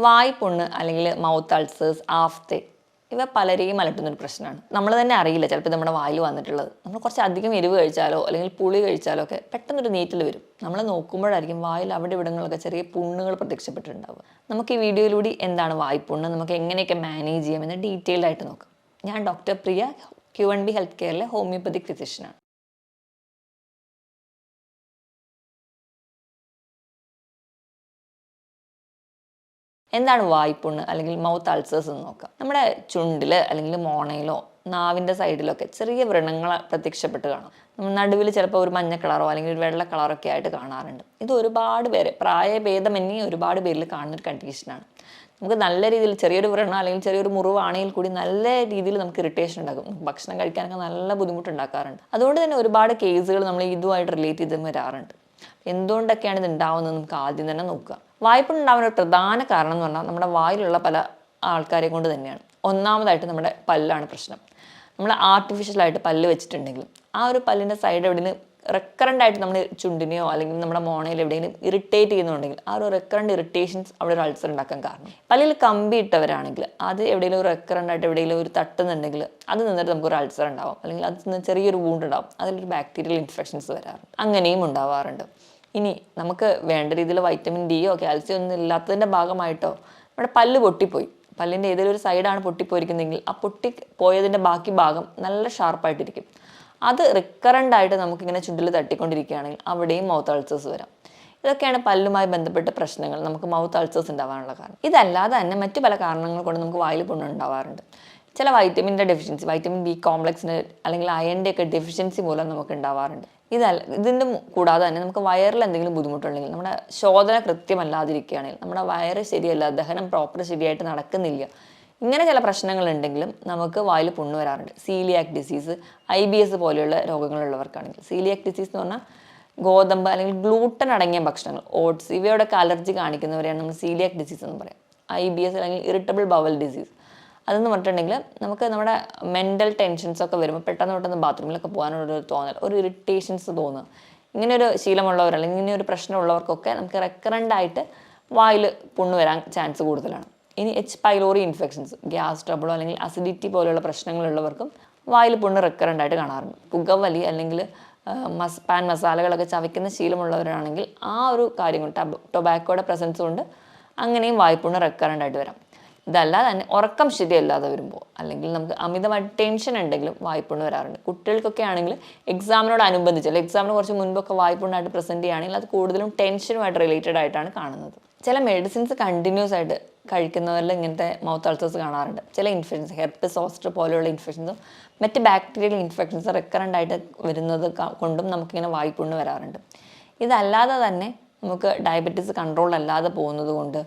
വായ്പുണ്ണ് അല്ലെങ്കിൽ mouth ulcers, ആഫ്തെ ഇവ പലരെയും അലട്ടുന്നൊരു പ്രശ്നമാണ്. നമ്മൾ തന്നെ അറിയില്ല ചിലപ്പോൾ നമ്മുടെ വായിൽ വന്നിട്ടുള്ളത്. നമ്മൾ കുറച്ച് അധികം എരിവ് കഴിച്ചാലോ അല്ലെങ്കിൽ പുളി കഴിച്ചാലോ ഒക്കെ പെട്ടെന്നൊരു നീറ്റൽ വരും. നമ്മൾ നോക്കുമ്പോഴായിരിക്കും വായിൽ അവിടെ ഇവിടങ്ങളിലൊക്കെ ചെറിയ പുണ്ണുകൾ പ്രത്യക്ഷപ്പെട്ടിട്ടുണ്ടാവുക. നമുക്ക് ഈ വീഡിയോയിലൂടെ എന്താണ് വായ്പുണ്ണ്, നമുക്ക് എങ്ങനെയൊക്കെ മാനേജ് ചെയ്യാമെന്ന് ഡീറ്റെയിൽഡ് ആയിട്ട് നോക്കാം. ഞാൻ ഡോക്ടർ പ്രിയ, Q&B ഹെൽത്ത് കെയറിലെ ഹോമിയോപ്പതിക് ഫിസിഷ്യനാണ്. എന്താണ് വായ്പുണ്ണ് അല്ലെങ്കിൽ മൗത്ത് അൾസേഴ്സ് എന്ന് നോക്കാം. നമ്മുടെ ചുണ്ടിൽ അല്ലെങ്കിൽ മോണയിലോ നാവിൻ്റെ സൈഡിലൊക്കെ ചെറിയ വ്രണങ്ങൾ പ്രത്യക്ഷപ്പെട്ട് കാണാം. നടുവിൽ ചിലപ്പോൾ ഒരു മഞ്ഞ കളറോ അല്ലെങ്കിൽ ഒരു വെള്ള കളറൊക്കെ ആയിട്ട് കാണാറുണ്ട്. ഇത് ഒരുപാട് പേര് പ്രായഭേദമന്യേ ഒരുപാട് പേരിൽ കാണുന്നൊരു കണ്ടീഷനാണ്. നമുക്ക് നല്ല രീതിയിൽ ചെറിയൊരു വ്രണം അല്ലെങ്കിൽ ചെറിയൊരു മുറിവാണെങ്കിൽ കൂടി നല്ല രീതിയിൽ നമുക്ക് ഇറിറ്റേഷൻ ഉണ്ടാകും. ഭക്ഷണം കഴിക്കാനൊക്കെ നല്ല ബുദ്ധിമുട്ടുണ്ടാക്കാറുണ്ട്. അതുകൊണ്ട് തന്നെ ഒരുപാട് കേസുകൾ നമ്മൾ ഇതുമായിട്ട് റിലേറ്റ് ചെയ്ത് വരാറുണ്ട്. എന്തുകൊണ്ടൊക്കെയാണ് ഇത് ഉണ്ടാവുന്നത് നമുക്ക് ആദ്യം തന്നെ നോക്കുക. വായ്പുണ്ടാവുന്ന ഒരു പ്രധാന കാരണം എന്ന് പറഞ്ഞാൽ നമ്മുടെ വായിലുള്ള പല ആൾക്കാരെ കൊണ്ട് തന്നെയാണ്. ഒന്നാമതായിട്ട് നമ്മുടെ പല്ലാണ് പ്രശ്നം. നമ്മൾ ആർട്ടിഫിഷ്യലായിട്ട് പല്ല് വെച്ചിട്ടുണ്ടെങ്കിൽ ആ ഒരു പല്ലിൻ്റെ സൈഡ് എവിടെയും റെക്കറൻ്റ് ആയിട്ട് നമ്മൾ ചുണ്ടിനെയോ അല്ലെങ്കിൽ നമ്മുടെ മോണയിൽ എവിടെയെങ്കിലും ഇറിറ്റേറ്റ് ചെയ്യുന്നുണ്ടെങ്കിൽ ആ ഒരു റെക്കറൻ്റ് ഇറിറ്റേഷൻസ് അവിടെ ഒരു അൾസർ ഉണ്ടാക്കാൻ കാരണം. പല്ലിൽ കമ്പി ഇട്ടവരാണെങ്കിൽ അത് എവിടെയെങ്കിലും ഒരു റെക്കറൻ്റ് ആയിട്ട് എവിടെയെങ്കിലും ഒരു തട്ടുന്നുണ്ടെങ്കിൽ അത് നിന്നിട്ട് നമുക്കൊരു അൾസർ ഉണ്ടാവും, അല്ലെങ്കിൽ അത് ചെറിയൊരു വൂണ്ട് ഉണ്ടാവും, അതിലൊരു ബാക്ടീരിയൽ ഇൻഫെക്ഷൻസ് വരാറുണ്ട്. അങ്ങനെയും ഉണ്ടാവാറുണ്ട്. ഇനി നമുക്ക് വേണ്ട രീതിയിൽ വൈറ്റമിൻ ഡിയോ കാൽസ്യം ഒന്നും ഇല്ലാത്തതിൻ്റെ ഭാഗമായിട്ടോ നമ്മുടെ പല്ല് പൊട്ടിപ്പോയി, പല്ലിൻ്റെ ഏതെങ്കിലും ഒരു സൈഡാണ് പൊട്ടിപ്പോയിരിക്കുന്നതെങ്കിൽ ആ പൊട്ടി പോയതിൻ്റെ ബാക്കി ഭാഗം നല്ല ഷാർപ്പായിട്ടിരിക്കും. അത് റിക്കറൻ്റ് ആയിട്ട് നമുക്കിങ്ങനെ ചുണ്ടിൽ തട്ടിക്കൊണ്ടിരിക്കുകയാണെങ്കിൽ അവിടെയും മൗത്ത് അൾസേഴ്സ് വരാം. ഇതൊക്കെയാണ് പല്ലുമായി ബന്ധപ്പെട്ട പ്രശ്നങ്ങൾ നമുക്ക് മൗത്ത് അൾസേഴ്സ് ഉണ്ടാവാനുള്ള കാരണം. ഇതല്ലാതെ തന്നെ മറ്റു പല കാരണങ്ങൾ കൊണ്ട് നമുക്ക് വായിൽ പുണ്ണ് ഉണ്ടാവാറുണ്ട്. ചില വൈറ്റമിൻ്റെ ഡെഫിഷ്യൻസി, വൈറ്റമിൻ ബി കോംപ്ലക്സിന് അല്ലെങ്കിൽ അയണിൻ്റെ ഒക്കെ ഡെഫിഷ്യൻസി മൂലം നമുക്ക് ഉണ്ടാവാറുണ്ട്. ഇതിൻ്റെ കൂടാതെ തന്നെ നമുക്ക് വയറിൽ എന്തെങ്കിലും ബുദ്ധിമുട്ടുണ്ടെങ്കിൽ, നമ്മുടെ ശോധന കൃത്യമല്ലാതിരിക്കുകയാണെങ്കിൽ, നമ്മുടെ വയറ് ശരിയല്ല, ദഹനം പ്രോപ്പർ ശരിയായിട്ട് നടക്കുന്നില്ല, ഇങ്ങനെ ചില പ്രശ്നങ്ങളുണ്ടെങ്കിലും നമുക്ക് വായിൽ പുണ്ണ് വരാറുണ്ട്. സീലിയാക് ഡിസീസ്, IBS പോലെയുള്ള രോഗങ്ങളുള്ളവർക്കാണെങ്കിൽ. സീലിയാക് ഡിസീസ് എന്ന് പറഞ്ഞാൽ ഗോതമ്പ് അല്ലെങ്കിൽ ഗ്ലൂട്ടൻ അടങ്ങിയ ഭക്ഷണങ്ങൾ, ഓട്സ് ഇവയോടൊക്കെ അലർജി കാണിക്കുന്നവരെയാണ് നമ്മൾ സീലിയാക് ഡിസീസ് എന്ന് പറയാം. IBS അല്ലെങ്കിൽ ഇറിറ്റബിൾ ബവൽ ഡിസീസ് അതെന്ന് പറഞ്ഞിട്ടുണ്ടെങ്കിൽ നമുക്ക് നമ്മുടെ മെൻ്റൽ ടെൻഷൻസ് ഒക്കെ വരുമ്പോൾ പെട്ടെന്ന് ബാത്റൂമിലൊക്കെ പോകാനൊരു തോന്നൽ, ഒരു ഇറിറ്റേഷൻസ് തോന്നുക, ഇങ്ങനെ ഒരു ശീലമുള്ളവർ അല്ലെങ്കിൽ ഇങ്ങനെ ഒരു പ്രശ്നമുള്ളവർക്കൊക്കെ നമുക്ക് റെക്കറൻ്റ് ആയിട്ട് വായിൽ പുണ്ണ് വരാൻ ചാൻസ് കൂടുതലാണ്. ഇനി H. പൈലോറി ഇൻഫെക്ഷൻസ്, ഗ്യാസ് ട്രബിളോ അല്ലെങ്കിൽ അസിഡിറ്റി പോലെയുള്ള പ്രശ്നങ്ങളുള്ളവർക്കും വായിൽ പുണ്ണ് റെക്കറൻ്റ് ആയിട്ട് കാണാറുണ്ട്. പുകവലി അല്ലെങ്കിൽ പാൻ മസാലകളൊക്കെ ചവയ്ക്കുന്ന ശീലമുള്ളവരാണെങ്കിൽ ആ ഒരു കാര്യം കൊണ്ട്, ടൊബാക്കോയുടെ പ്രസൻസ് കൊണ്ട് അങ്ങനെയും വായ്പുണ്ണ് റെക്കറൻ്റ് ആയിട്ട് വരാം. ഇതല്ലാതെ തന്നെ ഉറക്കം ശരിയല്ലാതെ വരുമ്പോൾ അല്ലെങ്കിൽ നമുക്ക് അമിതമായിട്ട് ടെൻഷൻ ഉണ്ടെങ്കിലും വായ്പുണ്ണ് വരാറുണ്ട്. കുട്ടികൾക്കൊക്കെ ആണെങ്കിൽ എക്സാമിനോടനുബന്ധിച്ച് അല്ലെങ്കിൽ എക്സാമിന് കുറച്ച് മുൻപൊക്കെ വായ്പുണ്ണായിട്ട് പ്രസൻറ്റ് ചെയ്യുകയാണെങ്കിൽ അത് കൂടുതലും ടെൻഷനുമായിട്ട് റിലേറ്റഡ് ആയിട്ടാണ് കാണുന്നത്. ചില മെഡിസിൻസ് കണ്ടിന്യൂസ് ആയിട്ട് കഴിക്കുന്നവരിൽ ഇങ്ങനത്തെ മൗത്ത് അൾസേഴ്സ് കാണാറുണ്ട്. ചില ഇൻഫെക്ഷൻസ്, ഹെർപ്പസ് സോസ്റ്റർ പോലെയുള്ള ഇൻഫെക്ഷൻസും മറ്റ് ബാക്ടീരിയൽ ഇൻഫെക്ഷൻസ് റെക്കറൻ്റ് ആയിട്ട് വരുന്നത് കൊണ്ടും നമുക്കിങ്ങനെ വായ്പുണ്ണ് വരാറുണ്ട്. ഇതല്ലാതെ തന്നെ നമുക്ക് ഡയബറ്റീസ് കൺട്രോൾ അല്ലാതെ പോകുന്നത് കൊണ്ട്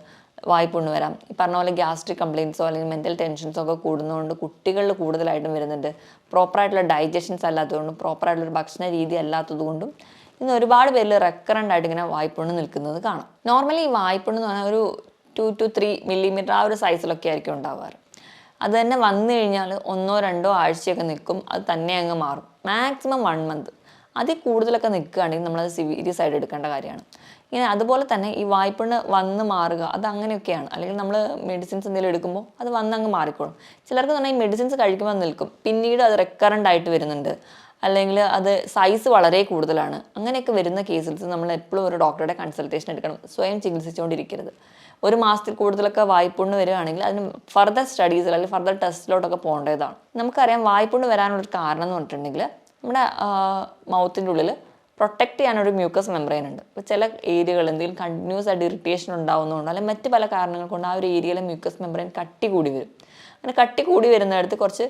വായ്പുണ്ണ് വരാം. ഈ പറഞ്ഞ പോലെ ഗ്യാസ്ട്രിക് കംപ്ലയിൻസോ അല്ലെങ്കിൽ മെൻ്റൽ ടെൻഷൻസോ ഒക്കെ കൂടുന്നതുകൊണ്ട് കുട്ടികളിൽ കൂടുതലായിട്ടും വരുന്നുണ്ട്. പ്രോപ്പറായിട്ടുള്ള ഡൈജഷൻസ് അല്ലാത്തതുകൊണ്ടും പ്രോപ്പറായിട്ടുള്ളൊരു ഭക്ഷണ രീതി അല്ലാത്തതുകൊണ്ടും ഇന്ന് ഒരുപാട് പേരിൽ റെക്കറൻ്റ് ആയിട്ട് ഇങ്ങനെ വായ്പുണ്ണ് നിൽക്കുന്നത് കാണാം. നോർമലി ഈ വായ്പുണ്ണ് എന്ന് പറഞ്ഞാൽ ഒരു 2 to 3 മില്ലിമീറ്റർ ആ ഒരു സൈസിലൊക്കെ ആയിരിക്കും ഉണ്ടാവാറ്. അത് തന്നെ വന്നു കഴിഞ്ഞാൽ 1-2 ആഴ്ചയൊക്കെ നിൽക്കും, അത് തന്നെ അങ്ങ് മാറും. Maximum 1 month. അതിൽ കൂടുതലൊക്കെ നിൽക്കുകയാണെങ്കിൽ നമ്മളത് സീരിയസ് ആയിട്ട് എടുക്കേണ്ട കാര്യമാണ്. ഇങ്ങനെ അതുപോലെ തന്നെ ഈ വായ്പുണ്ണ് വന്ന് മാറുക അത് അങ്ങനെയൊക്കെയാണ്. അല്ലെങ്കിൽ നമ്മൾ മെഡിസിൻസ് എന്തെങ്കിലും എടുക്കുമ്പോൾ അത് വന്നങ്ങ് മാറിക്കോളും. ചിലർക്ക് പറഞ്ഞാൽ ഈ മെഡിസിൻസ് കഴിക്കുമ്പോൾ നിൽക്കും, പിന്നീട് അത് റെക്കറൻ്റ് ആയിട്ട് വരുന്നുണ്ട്, അല്ലെങ്കിൽ അത് സൈസ് വളരെ കൂടുതലാണ്. അങ്ങനെയൊക്കെ വരുന്ന കേസിൽ നമ്മൾ എപ്പോഴും ഒരു ഡോക്ടറുടെ കൺസൾട്ടേഷൻ എടുക്കണം. സ്വയം ചികിത്സിച്ചുകൊണ്ടിരിക്കരുത്. 1 മാസത്തിൽ കൂടുതലൊക്കെ വായ്പുണ്ണ് വരികയാണെങ്കിൽ അതിന് ഫർദർ സ്റ്റഡീസിൽ അല്ലെങ്കിൽ ഫർദർ ടെസ്റ്റിലോട്ടൊക്കെ പോകേണ്ടതാണ്. നമുക്കറിയാം വായ്പുണ്ണ് വരാനുള്ളൊരു കാരണം എന്ന് പറഞ്ഞിട്ടുണ്ടെങ്കിൽ നമ്മുടെ മൗത്തിൻ്റെ ഉള്ളിൽ പ്രൊട്ടക്റ്റ് ചെയ്യാനൊരു മ്യൂക്കസ് മെംബ്രെയിൻ ഉണ്ട്. അപ്പോൾ ചില ഏരിയകൾ എന്തെങ്കിലും കണ്ടിന്യൂസ് ആയിട്ട് ഇറിറ്റേഷൻ ഉണ്ടാകുന്നതുകൊണ്ട് അല്ലെങ്കിൽ മറ്റ് പല കാരണങ്ങൾ കൊണ്ട് ആ ഒരു ഏരിയയിലെ മ്യൂക്കസ് മെംബ്രെയിൻ കട്ടി കൂടി വരും. അങ്ങനെ കട്ടി കൂടി വരുന്നിടത്ത് കുറച്ച്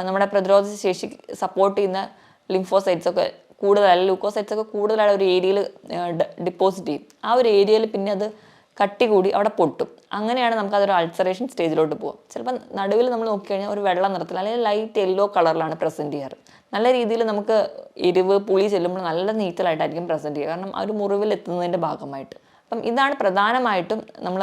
നമ്മുടെ പ്രതിരോധ ശേഷി സപ്പോർട്ട് ചെയ്യുന്ന ലിംഫോസൈറ്റ്സ് ഒക്കെ കൂടുതലായി, ലൂക്കോസൈറ്റ്സ് ഒക്കെ കൂടുതലായി ഒരു ഏരിയയിൽ ഡിപ്പോസിറ്റ് ചെയ്യും. ആ ഒരു ഏരിയയിൽ പിന്നെ അത് കട്ടി കൂടി അവിടെ പൊട്ടും. അങ്ങനെയാണ് നമുക്കതൊരു അൾസറേഷൻ സ്റ്റേജിലോട്ട് പോകും. ചിലപ്പോൾ നടുവിൽ നമ്മൾ നോക്കിക്കഴിഞ്ഞാൽ ഒരു വെള്ള നിറത്തിൽ അല്ലെങ്കിൽ ലൈറ്റ് യെല്ലോ കളറിലാണ് പ്രസൻറ്റ് ചെയ്യാറ്. നല്ല രീതിയിൽ നമുക്ക് എരിവ് പുളി ചെല്ലുമ്പോൾ നല്ല നീറ്റലായിട്ടായിരിക്കും പ്രസൻറ്റ് ചെയ്യുക, കാരണം ആ ഒരു മുറിവിൽ എത്തുന്നതിൻ്റെ ഭാഗമായിട്ട്. അപ്പം ഇതാണ് പ്രധാനമായിട്ടും നമ്മൾ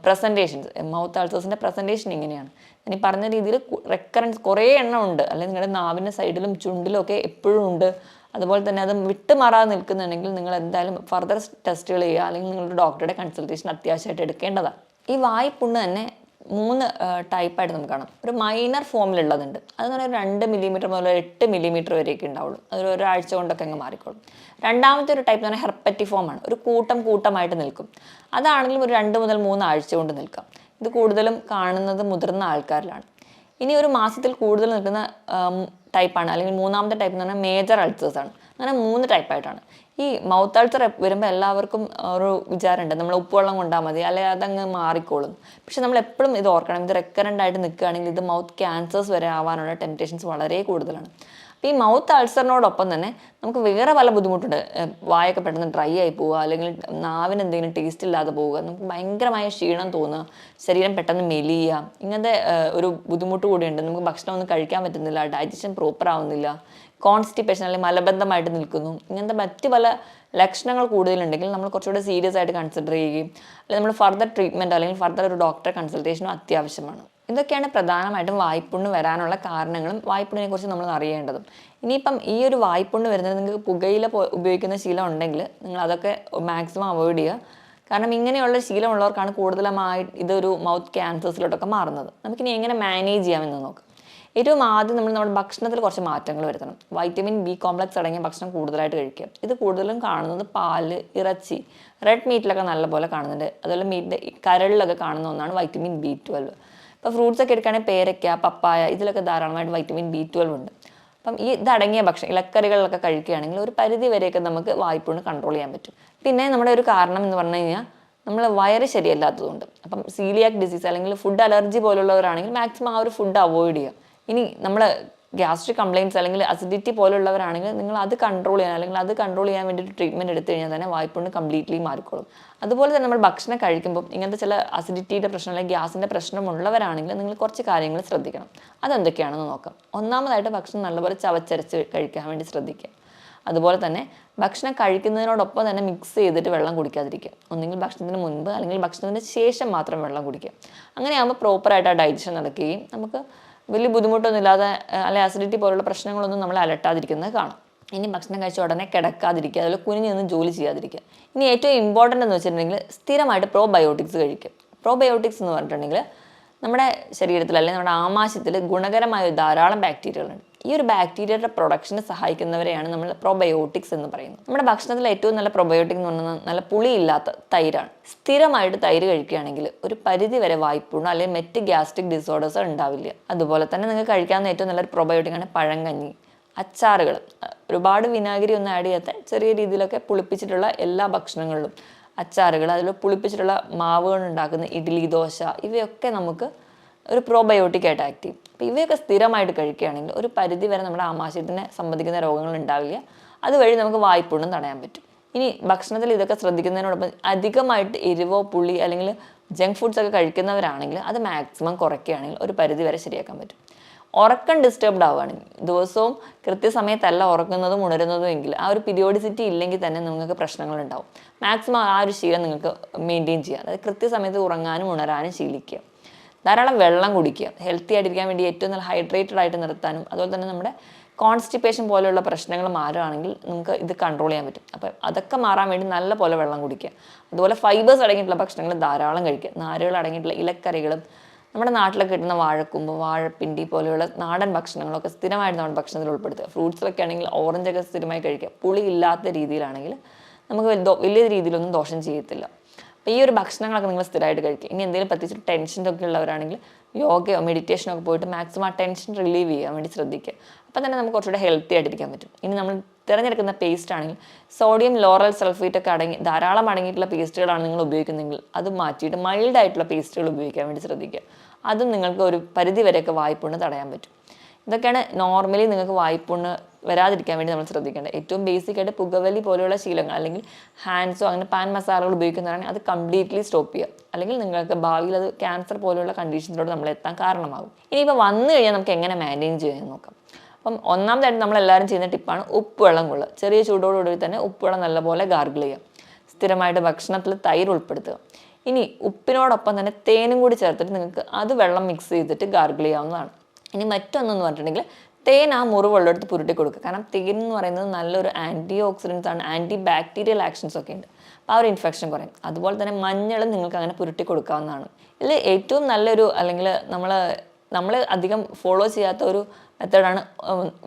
പ്രസൻറ്റേഷൻസ്, മൗത്ത് അൾസേഴ്സിൻ്റെ പ്രസൻറ്റേഷൻ ഇങ്ങനെയാണ്. ഞാൻ ഈ പറഞ്ഞ രീതിയിൽ റെക്കറൻസ് കുറേ എണ്ണം ഉണ്ട്, അല്ലെങ്കിൽ നിങ്ങളുടെ നാവിൻ്റെ സൈഡിലും ചുണ്ടിലും ഒക്കെ എപ്പോഴും ഉണ്ട്. അതുപോലെ തന്നെ അത് വിട്ടുമാറാതെ നിൽക്കുന്നുണ്ടെങ്കിൽ നിങ്ങൾ എന്തായാലും ഫർദർ ടെസ്റ്റുകൾ ചെയ്യുക, അല്ലെങ്കിൽ നിങ്ങളുടെ ഡോക്ടറുടെ കൺസൾട്ടേഷൻ അത്യാവശ്യമായിട്ട് എടുക്കേണ്ടതാണ്. ഈ വായ്പുണ്ണ് തന്നെ 3 ടൈപ്പായിട്ട് നമുക്ക് കാണാം. ഒരു മൈനർ ഫോമിലുള്ളതുണ്ട്. അതെന്ന് പറഞ്ഞാൽ 2 മില്ലിമീറ്റർ മുതൽ 8 മില്ലിമീറ്റർ വരെയൊക്കെ ഉണ്ടാവുള്ളൂ. അതൊരു ഒരാഴ്ച കൊണ്ടൊക്കെ അങ്ങ് മാറിക്കോളും. രണ്ടാമത്തെ ഒരു ടൈപ്പ് എന്ന് പറഞ്ഞാൽ ഹെർപ്പറ്റിഫോമാണ്. ഒരു കൂട്ടമായിട്ട് നിൽക്കും. അതാണെങ്കിലും ഒരു 2 മുതൽ 3 ആഴ്ച കൊണ്ട് നിൽക്കാം. ഇത് കൂടുതലും കാണുന്നത് മുതിർന്ന ആൾക്കാരിലാണ്. ഇനി ഒരു മാസത്തിൽ കൂടുതൽ നിൽക്കുന്ന ടൈപ്പാണ്, അല്ലെങ്കിൽ മൂന്നാമത്തെ ടൈപ്പ് എന്ന് പറഞ്ഞാൽ മേജർ അൾസേഴ്സാണ്. അങ്ങനെ 3 ടൈപ്പായിട്ടാണ്. ഈ മൗത്ത് അൾസർ വരുമ്പോൾ എല്ലാവർക്കും ഒരു വിചാരമുണ്ട്, നമ്മൾ ഉപ്പുവെള്ളം കൊണ്ടാൽ മതി, അല്ലെങ്കിൽ അതങ്ങ് മാറിക്കോളും. പക്ഷെ നമ്മൾ എപ്പോഴും ഇത് ഓർക്കണം, ഇത് റെക്കറൻ്റ് ആയിട്ട് നിൽക്കുകയാണെങ്കിൽ ഇത് മൗത്ത് ക്യാൻസേഴ്സ് വരെ ആവാനുള്ള ടെംപ്റ്റേഷൻസ് വളരെ കൂടുതലാണ്. അപ്പോൾ ഈ മൗത്ത് അൾസറിനോടൊപ്പം തന്നെ നമുക്ക് വേറെ പല ബുദ്ധിമുട്ടുണ്ട്. വായൊക്കെ പെട്ടെന്ന് ഡ്രൈ ആയി പോവുക, അല്ലെങ്കിൽ നാവിന് എന്തെങ്കിലും ടേസ്റ്റ് ഇല്ലാതെ പോവുക, നമുക്ക് ഭയങ്കരമായ ക്ഷീണം തോന്നുക, ശരീരം പെട്ടെന്ന് മെലിയുക, ഇങ്ങനത്തെ ഒരു ബുദ്ധിമുട്ട് കൂടിയുണ്ട്. നമുക്ക് ഭക്ഷണം ഒന്നും കഴിക്കാൻ പറ്റുന്നില്ല, ഡൈജഷൻ പ്രോപ്പർ ആവുന്നില്ല, കോൺസ്റ്റിപ്പേഷൻ അല്ലെങ്കിൽ മലബന്ധമായിട്ട് നിൽക്കുന്നു. ഇങ്ങനത്തെ മറ്റ് പല ലക്ഷണങ്ങൾ കൂടുതലുണ്ടെങ്കിൽ നമ്മൾ കുറച്ചുകൂടെ സീരിയസ് ആയിട്ട് കൺസിഡർ ചെയ്യുകയും അല്ലെങ്കിൽ നമ്മൾ ഫർദർ ട്രീറ്റ്മെൻറ്റ് അല്ലെങ്കിൽ ഫർദർ ഒരു ഡോക്ടറെ കൺസൾട്ടേഷനും അത്യാവശ്യമാണ്. ഇതൊക്കെയാണ് പ്രധാനമായിട്ടും വായ്പുണ്ണ് വരാനുള്ള കാരണങ്ങളും വായ്പുണ്ണിനെ കുറിച്ച് നമ്മൾ അറിയേണ്ടതും. ഇനിയിപ്പം ഈ ഒരു വായ്പുണ്ണ് വരുന്നത് നിങ്ങൾക്ക് പുകയില ഉപയോഗിക്കുന്ന ശീലം ഉണ്ടെങ്കിൽ നിങ്ങൾ അതൊക്കെ മാക്സിമം അവോയ്ഡ് ചെയ്യുക. കാരണം ഇങ്ങനെയുള്ള ശീലമുള്ളവർക്കാണ് കൂടുതലുമായി ഇതൊരു മൗത്ത് ക്യാൻസേഴ്സിലോട്ടൊക്കെ മാറുന്നത്. നമുക്കിനി എങ്ങനെ മാനേജ് ചെയ്യാമെന്ന് നോക്കാം. ഏറ്റവും ആദ്യം നമ്മൾ നമ്മുടെ ഭക്ഷണത്തിൽ കുറച്ച് മാറ്റങ്ങൾ വരുത്തണം. വൈറ്റമിൻ ബി കോംപ്ലക്സ് അടങ്ങിയ ഭക്ഷണം കൂടുതലായിട്ട് കഴിക്കുക. ഇത് കൂടുതലും കാണുന്നത് പാല്, ഇറച്ചി, റെഡ് മീറ്റിലൊക്കെ നല്ലപോലെ കാണുന്നുണ്ട്. അതുപോലെ മീറ്റിൻ്റെ കരളിലൊക്കെ കാണുന്ന ഒന്നാണ് വൈറ്റമിൻ B12. ഇപ്പോൾ ഫ്രൂട്ട്സ് ഒക്കെ എടുക്കുകയാണെങ്കിൽ പേരയ്ക്ക, പപ്പായ, ഇതിലൊക്കെ ധാരാളമായിട്ട് വൈറ്റമിൻ B12 ഉണ്ട്. അപ്പം ഇതടങ്ങിയ ഭക്ഷണം ഇലക്കറികളിലൊക്കെ കഴിക്കുകയാണെങ്കിൽ ഒരു പരിധി വരെയൊക്കെ നമുക്ക് വായ്പുണ്ണ് കൺട്രോൾ ചെയ്യാൻ പറ്റും. പിന്നെ നമ്മുടെ ഒരു കാരണം എന്ന് പറഞ്ഞു കഴിഞ്ഞാൽ നമ്മൾ വയറ് ശരിയല്ലാത്തതുകൊണ്ട്. അപ്പം സീലിയാക് ഡിസീസ് അല്ലെങ്കിൽ ഫുഡ് അലർജി പോലുള്ളവരാണെങ്കിൽ മാക്സിമം ആ ഒരു ഫുഡ് അവോയ്ഡ് ചെയ്യുക. ഇനി നമ്മൾ ഗ്യാസ്ട്രിക് കംപ്ലയിൻറ്റ്സ് അല്ലെങ്കിൽ അസിഡിറ്റി പോലുള്ളവരാണെങ്കിൽ നിങ്ങൾ അത് കൺട്രോൾ ചെയ്യാൻ വേണ്ടിയിട്ട് ട്രീറ്റ്മെൻറ്റ് എടുത്തു കഴിഞ്ഞാൽ തന്നെ വായ്പുണ്ണ് കംപ്ലീറ്റ്ലി മാറിക്കോളും. അതുപോലെ തന്നെ നമ്മൾ ഭക്ഷണം കഴിക്കുമ്പോൾ ഇങ്ങനത്തെ ചില അസിഡിറ്റിയുടെ പ്രശ്നം അല്ലെങ്കിൽ ഗ്യാസിൻ്റെ പ്രശ്നമുള്ളവരാണെങ്കിൽ നിങ്ങൾ കുറച്ച് കാര്യങ്ങൾ ശ്രദ്ധിക്കണം. അതെന്തൊക്കെയാണെന്ന് നോക്കാം. ഒന്നാമതായിട്ട് ഭക്ഷണം നല്ലപോലെ ചവച്ചരച്ച് കഴിക്കാൻ വേണ്ടി ശ്രദ്ധിക്കുക. അതുപോലെ തന്നെ ഭക്ഷണം കഴിക്കുന്നതിനോടൊപ്പം തന്നെ മിക്സ് ചെയ്തിട്ട് വെള്ളം കുടിക്കാതിരിക്കുക. ഒന്നുകിൽ ഭക്ഷണത്തിന് മുൻപ് അല്ലെങ്കിൽ ഭക്ഷണത്തിന് ശേഷം മാത്രം വെള്ളം കുടിക്കുക. അങ്ങനെയാകുമ്പോൾ പ്രോപ്പറായിട്ട് ആ ഡൈജഷൻ നടക്കുകയും നമുക്ക് വലിയ ബുദ്ധിമുട്ടൊന്നും ഇല്ലാതെ അല്ലെങ്കിൽ അസിഡിറ്റി പോലുള്ള പ്രശ്നങ്ങളൊന്നും നമ്മൾ അലട്ടാതിരിക്കുന്നത് കാണാം. ഇനി ഭക്ഷണം കഴിച്ച ഉടനെ കിടക്കാതിരിക്കുക, അതുപോലെ കുനിഞ്ഞ് നിന്ന് ജോലി ചെയ്യാതിരിക്കുക. ഇനി ഏറ്റവും ഇമ്പോർട്ടൻ്റ് എന്ന് വെച്ചിട്ടുണ്ടെങ്കിൽ സ്ഥിരമായിട്ട് പ്രോബയോട്ടിക്സ് കഴിക്കുക. പ്രോബയോട്ടിക്സ് എന്ന് പറഞ്ഞിട്ടുണ്ടെങ്കിൽ നമ്മുടെ ശരീരത്തിൽ അല്ലെങ്കിൽ നമ്മുടെ ആമാശയത്തിൽ ഗുണകരമായ ധാരാളം ബാക്ടീരിയകളുണ്ട്. ഈ ഒരു ബാക്ടീരിയയുടെ പ്രൊഡക്ഷന് സഹായിക്കുന്നവരെയാണ് നമ്മൾ പ്രോബയോട്ടിക്സ് എന്ന് പറയുന്നത്. നമ്മുടെ ഭക്ഷണത്തിൽ ഏറ്റവും നല്ല പ്രോബയോട്ടിക് എന്ന് പറയുന്നത് നല്ല പുളിയില്ലാത്ത തൈരാണ്. സ്ഥിരമായിട്ട് തൈര് കഴിക്കുകയാണെങ്കിൽ ഒരു പരിധി വരെ വായ്പുണ്ണ് അല്ലെങ്കിൽ മറ്റ് ഗ്യാസ്ട്രിക് ഡിസോർഡേഴ്സ് ഉണ്ടാവില്ല. അതുപോലെ തന്നെ നിങ്ങൾക്ക് കഴിക്കാവുന്ന ഏറ്റവും നല്ലൊരു പ്രോബയോട്ടിക്കാണ് പഴങ്കഞ്ഞി, അച്ചാറുകൾ, ഒരുപാട് വിനാഗിരി ഒന്നും ആഡ് ചെയ്യാത്ത ചെറിയ രീതിയിലൊക്കെ പുളിപ്പിച്ചിട്ടുള്ള എല്ലാ ഭക്ഷണങ്ങളിലും അച്ചാറുകൾ, അതിൽ പുളിപ്പിച്ചിട്ടുള്ള മാവുകൾ ഉണ്ടാക്കുന്ന ഇഡ്ഡലി, ദോശ, ഇവയൊക്കെ നമുക്ക് ഒരു പ്രോബയോട്ടിക് ആയിട്ട് ആക്ട് ചെയ്യും. അപ്പോൾ ഇവയൊക്കെ സ്ഥിരമായിട്ട് കഴിക്കുകയാണെങ്കിൽ ഒരു പരിധി വരെ നമ്മുടെ ആമാശയത്തിനെ സംബന്ധിക്കുന്ന രോഗങ്ങൾ ഉണ്ടാവില്ല. അതുവഴി നമുക്ക് വായ്പുണ്ണം തടയാൻ പറ്റും. ഇനി ഭക്ഷണത്തിൽ ഇതൊക്കെ ശ്രദ്ധിക്കുന്നതിനോടൊപ്പം അധികമായിട്ട് എരിവോ പുളി അല്ലെങ്കിൽ ജങ്ക് ഫുഡ്സ് ഒക്കെ കഴിക്കുന്നവരാണെങ്കിൽ അത് മാക്സിമം കുറയ്ക്കുകയാണെങ്കിൽ ഒരു പരിധി വരെ ശരിയാക്കാൻ പറ്റും. ഉറക്കം ഡിസ്റ്റർബ്ഡ് ആവുകയാണെങ്കിൽ ദിവസവും കൃത്യസമയത്തല്ല ഉറങ്ങുന്നതും ഉണരുന്നതും എങ്കിൽ ആ ഒരു പീരിയോഡിസിറ്റി ഇല്ലെങ്കിൽ തന്നെ നിങ്ങൾക്ക് പ്രശ്നങ്ങളുണ്ടാവും. മാക്സിമം ആ ഒരു ശീലം നിങ്ങൾക്ക് മെയിൻറ്റെയിൻ ചെയ്യുക. അതായത് കൃത്യസമയത്ത് ഉറങ്ങാനും ഉണരാനും ശീലിക്കുക. ധാരാളം വെള്ളം കുടിക്കുക. ഹെൽത്തി ആയിട്ടിരിക്കാൻ വേണ്ടി ഏറ്റവും നല്ല ഹൈഡ്രേറ്റഡ് ആയിട്ട് നിർത്താനും അതുപോലെ തന്നെ നമ്മുടെ കോൺസ്റ്റിപ്പേഷൻ പോലെയുള്ള പ്രശ്നങ്ങൾ മാറുകയാണെങ്കിൽ നമുക്ക് ഇത് കൺട്രോൾ ചെയ്യാൻ പറ്റും. അപ്പോൾ അതൊക്കെ മാറാൻ വേണ്ടി നല്ല പോലെ വെള്ളം കുടിക്കുക. അതുപോലെ ഫൈബേഴ്സ് അടങ്ങിയിട്ടുള്ള ഭക്ഷണങ്ങൾ ധാരാളം കഴിക്കുക. നാരുകൾ അടങ്ങിയിട്ടുള്ള ഇലക്കറികളും നമ്മുടെ നാട്ടിലൊക്കെ കിട്ടുന്ന വാഴക്കൂമ്പ്, വാഴപ്പിണ്ടി പോലെയുള്ള നാടൻ ഭക്ഷണങ്ങളൊക്കെ സ്ഥിരമായിട്ട് നമ്മുടെ ഭക്ഷണത്തിൽ ഉൾപ്പെടുത്തുക. ഫ്രൂട്ട്സിലൊക്കെ ആണെങ്കിൽ ഓറഞ്ചൊക്കെ സ്ഥിരമായി കഴിക്കുക. പുളി ഇല്ലാത്ത രീതിയിലാണെങ്കിൽ നമുക്ക് വലിയ രീതിയിലൊന്നും ദോഷം ചെയ്യത്തില്ല. അപ്പോൾ ഈ ഒരു ഭക്ഷണങ്ങളൊക്കെ നിങ്ങൾ സ്ഥിരമായിട്ട് കഴിക്കുക. ഇനി എന്തെങ്കിലും പ്രത്യേകിച്ച് ടെൻഷൻ്റെ ഒക്കെ ഉള്ളവരാണെങ്കിൽ യോഗയോ മെഡിറ്റേഷനോ ഒക്കെ പോയിട്ട് മാക്സിമം ആ ടെൻഷൻ റിലീവ് ചെയ്യാൻ വേണ്ടി ശ്രദ്ധിക്കുക. അപ്പോൾ തന്നെ നമുക്ക് കുറച്ചുകൂടെ ഹെൽത്തി ആയിട്ടിരിക്കാൻ പറ്റും. ഇനി നമ്മൾ തിരഞ്ഞെടുക്കുന്ന പേസ്റ്റ് ആണെങ്കിൽ സോഡിയം ലോറൽ സൾഫേറ്റ് ഒക്കെ ധാരാളം അടങ്ങിയിട്ടുള്ള പേസ്റ്റുകളാണ് നിങ്ങൾ ഉപയോഗിക്കുന്നതെങ്കിൽ അത് മാറ്റിയിട്ട് മൈൽഡ് ആയിട്ടുള്ള പേസ്റ്റുകൾ ഉപയോഗിക്കാൻ വേണ്ടി ശ്രദ്ധിക്കുക. അതും നിങ്ങൾക്ക് ഒരു പരിധി വരെയൊക്കെ വായ്പുണ്ണ് തടയാൻ പറ്റും. ഇതൊക്കെയാണ് നോർമലി നിങ്ങൾക്ക് വായ്പുണ്ണ് വരാതിരിക്കാൻ വേണ്ടി നമ്മൾ ശ്രദ്ധിക്കേണ്ടത്. ഏറ്റവും ബേസിക് ആയിട്ട് പുകവലി പോലെയുള്ള ശീലങ്ങൾ അല്ലെങ്കിൽ ഹാൻഡ്സോ അങ്ങനെ പാൻ മസാലകൾ ഉപയോഗിക്കുന്നതാണെങ്കിൽ അത് കംപ്ലീറ്റ്ലി സ്റ്റോപ്പ് ചെയ്യുക. അല്ലെങ്കിൽ നിങ്ങൾക്ക് ഭാവിയിൽ അത് ക്യാൻസർ പോലെയുള്ള കണ്ടീഷൻസിലോട്ട് നമ്മൾ എത്താൻ കാരണമാകും. ഇനിയിപ്പോൾ വന്നു കഴിഞ്ഞാൽ നമുക്ക് എങ്ങനെ മാനേജ് ചെയ്യാൻ നോക്കാം. അപ്പം ഒന്നാമതായിട്ട് നമ്മളെല്ലാവരും ചെയ്യുന്ന ടിപ്പാണ് ഉപ്പുവെള്ളം കൊള്ളുക. ചെറിയ ചൂടോടുകൂടി തന്നെ ഉപ്പുവെള്ളം നല്ലപോലെ ഗാർഗിൾ ചെയ്യുക. സ്ഥിരമായിട്ട് ഭക്ഷണത്തിൽ തൈര് ഉൾപ്പെടുത്തുക. ഇനി ഉപ്പിനോടൊപ്പം തന്നെ തേനും കൂടി ചേർത്തിട്ട് നിങ്ങൾക്ക് അത് വെള്ളം മിക്സ് ചെയ്തിട്ട് ഗാർഗിൾ ചെയ്യാവുന്നതാണ്. ഇനി മറ്റൊന്നെന്ന് പറഞ്ഞിട്ടുണ്ടെങ്കിൽ തേൻ ആ മുറിവുള്ള എടുത്ത് പുരട്ടി കൊടുക്കുക. കാരണം തേൻ എന്ന് പറയുന്നത് നല്ലൊരു ആൻറ്റി ഓക്സിഡൻസ് ആണ്, ആൻറ്റി ബാക്ടീരിയൽ ആക്ഷൻസ് ഒക്കെ ഉണ്ട്. അപ്പോൾ ആ ഒരു ഇൻഫെക്ഷൻ കുറയും. അതുപോലെ തന്നെ മഞ്ഞൾ നിങ്ങൾക്ക് അങ്ങനെ പുരട്ടി കൊടുക്കാവുന്നതാണ്. ഇതിൽ ഏറ്റവും നല്ലൊരു അല്ലെങ്കിൽ നമ്മൾ അധികം ഫോളോ ചെയ്യാത്ത ഒരു മെത്തേഡാണ്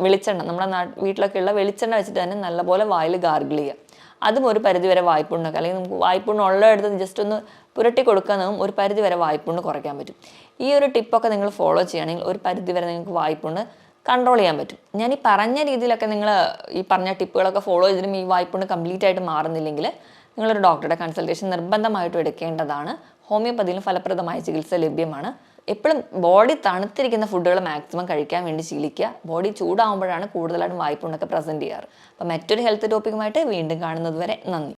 വെളിച്ചെണ്ണ. നമ്മുടെ വീട്ടിലൊക്കെ ഉള്ള വെളിച്ചെണ്ണ വെച്ചിട്ട് തന്നെ നല്ലപോലെ വായിൽ ഗാർഗിൾ ചെയ്യുക. അതും ഒരു പരിധിവരെ വായ്പുണ്ണൊക്കെ, അല്ലെങ്കിൽ നമുക്ക് വായ്പുണ്ണ് ഉള്ളിടത്ത് ജസ്റ്റ് ഒന്ന് പുരട്ടി കൊടുക്കാനും ഒരു പരിധിവരെ വായ്പുണ്ണ് കുറയ്ക്കാൻ പറ്റും. ഈ ഒരു ടിപ്പൊക്കെ നിങ്ങൾ ഫോളോ ചെയ്യുകയാണെങ്കിൽ ഒരു പരിധിവരെ നിങ്ങൾക്ക് വായ്പുണ്ണ് കൺട്രോൾ ചെയ്യാൻ പറ്റും. ഞാൻ ഈ പറഞ്ഞ രീതിയിലൊക്കെ നിങ്ങൾ ഈ പറഞ്ഞ ടിപ്പുകളൊക്കെ ഫോളോ ചെയ്തിട്ടും ഈ വായ്പുണ്ണ് കംപ്ലീറ്റ് ആയിട്ട് മാറുന്നില്ലെങ്കിൽ നിങ്ങളൊരു ഡോക്ടറുടെ കൺസൾട്ടേഷൻ നിർബന്ധമായിട്ടും എടുക്കേണ്ടതാണ്. ഹോമിയോപ്പതിയിലും ഫലപ്രദമായ ചികിത്സ ലഭ്യമാണ്. എപ്പോഴും ബോഡി തണുത്തിരിക്കുന്ന ഫുഡുകൾ മാക്സിമം കഴിക്കാൻ വേണ്ടി ശീലിക്കുക. ബോഡി ചൂടാകുമ്പോഴാണ് കൂടുതലായിട്ടും വായ്പുണ്ണൊക്കെ പ്രസൻറ്റ് ചെയ്യാറ്. അപ്പോൾ മറ്റൊരു ഹെൽത്ത് ടോപ്പിക്കുമായിട്ട് വീണ്ടും കാണുന്നത് വരെ നന്ദി.